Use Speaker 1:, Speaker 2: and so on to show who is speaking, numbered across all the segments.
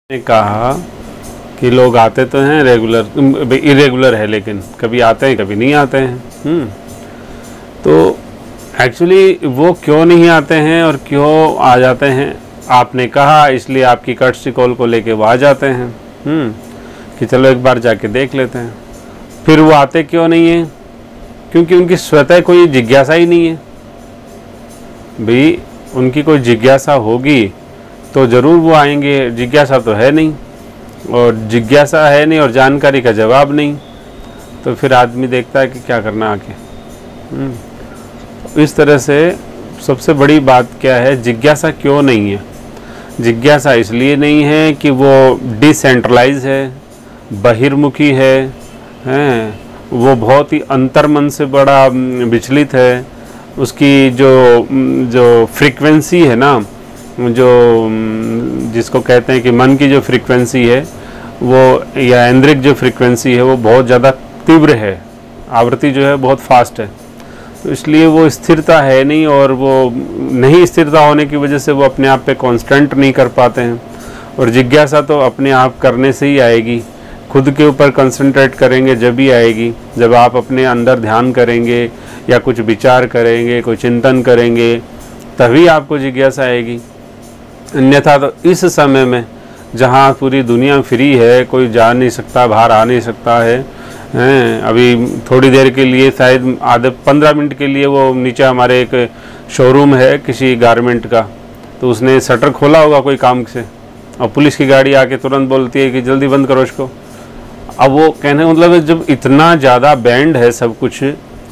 Speaker 1: ने कहा कि लोग आते तो हैं रेगुलर, इरेगुलर है, लेकिन कभी आते हैं कभी नहीं आते हैं। तो एक्चुअली वो क्यों नहीं आते हैं और क्यों आ जाते हैं, आपने कहा इसलिए आपकी कर्टसी कॉल को लेके वो आ जाते हैं कि चलो एक बार जाके देख लेते हैं। फिर वो आते क्यों नहीं है? क्योंकि उनकी स्वतः कोई जिज्ञासा ही नहीं है। भाई उनकी कोई जिज्ञासा होगी तो ज़रूर वो आएंगे, जिज्ञासा तो है नहीं, और जिज्ञासा है नहीं और जानकारी का जवाब नहीं, तो फिर आदमी देखता है कि क्या करना आके। इस तरह से सबसे बड़ी बात क्या है, जिज्ञासा क्यों नहीं है? जिज्ञासा इसलिए नहीं है कि वो डिसेंट्रलाइज है, बहिर्मुखी है, वो बहुत ही अंतर्मन से बड़ा विचलित है, उसकी जो फ्रीक्वेंसी है ना, जो जिसको कहते हैं कि मन की जो फ्रीक्वेंसी है वो, या इंद्रिक जो फ्रीक्वेंसी है वो बहुत ज़्यादा तीव्र है, आवृत्ति जो है बहुत फास्ट है, तो इसलिए वो स्थिरता है नहीं, और वो नहीं स्थिरता होने की वजह से वो अपने आप पे कांस्टेंट नहीं कर पाते हैं। और जिज्ञासा तो अपने आप करने से ही आएगी, खुद के ऊपर कंसंट्रेट करेंगे जब ही आएगी, जब आप अपने अंदर ध्यान करेंगे या कुछ विचार करेंगे, कोई चिंतन करेंगे, तभी आपको जिज्ञासा आएगी। अन्यथा तो इस समय में जहाँ पूरी दुनिया फ्री है, कोई जा नहीं सकता, बाहर आ नहीं सकता है, अभी थोड़ी देर के लिए, शायद आधे 15 मिनट के लिए वो नीचे हमारे एक शोरूम है किसी गारमेंट का, तो उसने शटर खोला होगा कोई काम से, और पुलिस की गाड़ी आके तुरंत बोलती है कि जल्दी बंद करो इसको। अब वो कहने मतलब है, जब इतना ज़्यादा बैंड है सब कुछ,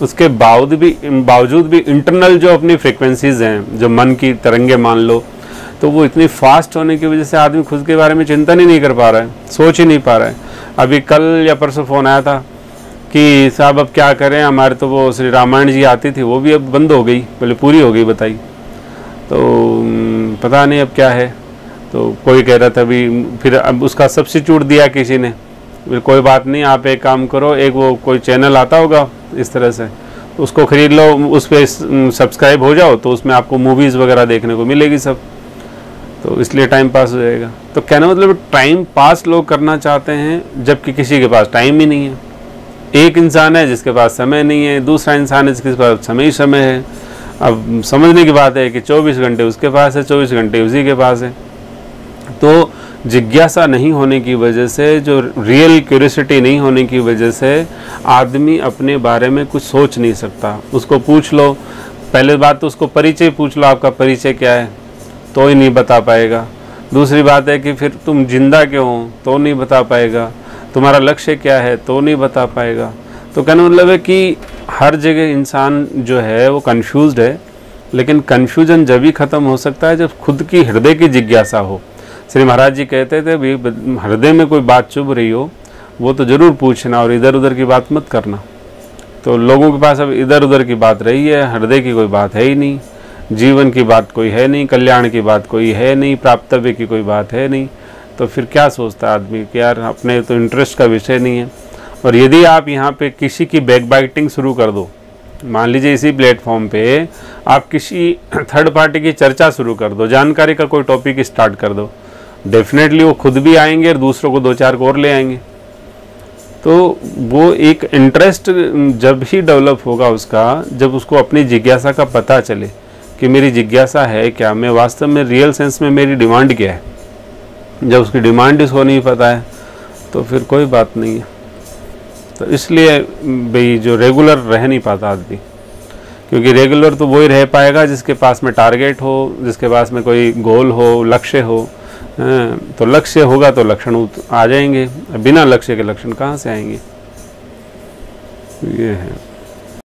Speaker 1: उसके बावजूद भी इंटरनल जो अपनी फ्रिक्वेंसीज हैं, जो मन की तरंगे मान लो, तो वो इतनी फास्ट होने की वजह से आदमी खुद के बारे में चिंतन ही नहीं कर पा रहा है, सोच ही नहीं पा रहा है। अभी कल या परसों फ़ोन आया था कि साहब अब क्या करें, हमारे तो वो श्री रामायण जी आती थी वो भी अब बंद हो गई, पहले पूरी हो गई बताई, तो पता नहीं अब क्या है। तो कोई कह रहा था अभी, फिर अब उसका सब्स्टिट्यूट दिया किसी ने, फिर कोई बात नहीं, आप एक काम करो, एक वो कोई चैनल आता होगा इस तरह से, उसको ख़रीद लो, उस पर सब्सक्राइब हो जाओ, तो उसमें आपको मूवीज़ वगैरह देखने को मिलेगी सब, तो इसलिए टाइम पास हो जाएगा। तो कहना मतलब टाइम पास लोग करना चाहते हैं, जबकि किसी के पास टाइम ही नहीं है। एक इंसान है जिसके पास समय नहीं है, दूसरा इंसान है जिसके पास समय ही समय है। अब समझने की बात है कि 24 घंटे उसके पास है, 24 घंटे उसी के पास है। तो जिज्ञासा नहीं होने की वजह से, जो रियल क्यूरियोसिटी नहीं होने की वजह से, आदमी अपने बारे में कुछ सोच नहीं सकता। उसको पूछ लो, पहले बात तो उसको परिचय पूछ लो, आपका परिचय क्या है, तो ही नहीं बता पाएगा। दूसरी बात है कि फिर तुम जिंदा क्यों हो, तो नहीं बता पाएगा। तुम्हारा लक्ष्य क्या है, तो नहीं बता पाएगा। तो कहने मतलब है कि हर जगह इंसान जो है वो कंफ्यूज्ड है, लेकिन कंफ्यूजन जब भी ख़त्म हो सकता है जब खुद की हृदय की जिज्ञासा हो। श्री महाराज जी कहते थे भी हृदय में कोई बात चुभ रही हो वो तो ज़रूर पूछना, और इधर उधर की बात मत करना। तो लोगों के पास अब इधर उधर की बात रही है, हृदय की कोई बात है ही नहीं, जीवन की बात कोई है नहीं, कल्याण की बात कोई है नहीं, प्राप्तव्य की कोई बात है नहीं। तो फिर क्या सोचता है आदमी कि यार अपने तो इंटरेस्ट का विषय नहीं है। और यदि आप यहाँ पे किसी की बैकबाइटिंग शुरू कर दो, मान लीजिए इसी प्लेटफॉर्म पे आप किसी थर्ड पार्टी की चर्चा शुरू कर दो, जानकारी का कोई टॉपिक स्टार्ट कर दो, डेफिनेटली वो खुद भी आएंगे और दूसरों को 2-4 को और ले आएंगे। तो वो एक इंटरेस्ट जब ही डेवलप होगा उसका, जब उसको अपनी जिज्ञासा का पता चले कि मेरी जिज्ञासा है क्या, मैं वास्तव में रियल सेंस में मेरी डिमांड क्या है। जब उसकी डिमांड इसको नहीं पता है तो फिर कोई बात नहीं है। तो इसलिए भाई जो रेगुलर रह नहीं पाता आदमी, क्योंकि रेगुलर तो वही रह पाएगा जिसके पास में टारगेट हो, जिसके पास में कोई गोल हो, लक्ष्य हो। तो लक्ष्य होगा तो लक्षण आ जाएंगे, बिना लक्ष्य के लक्षण कहाँ से आएंगे, ये है।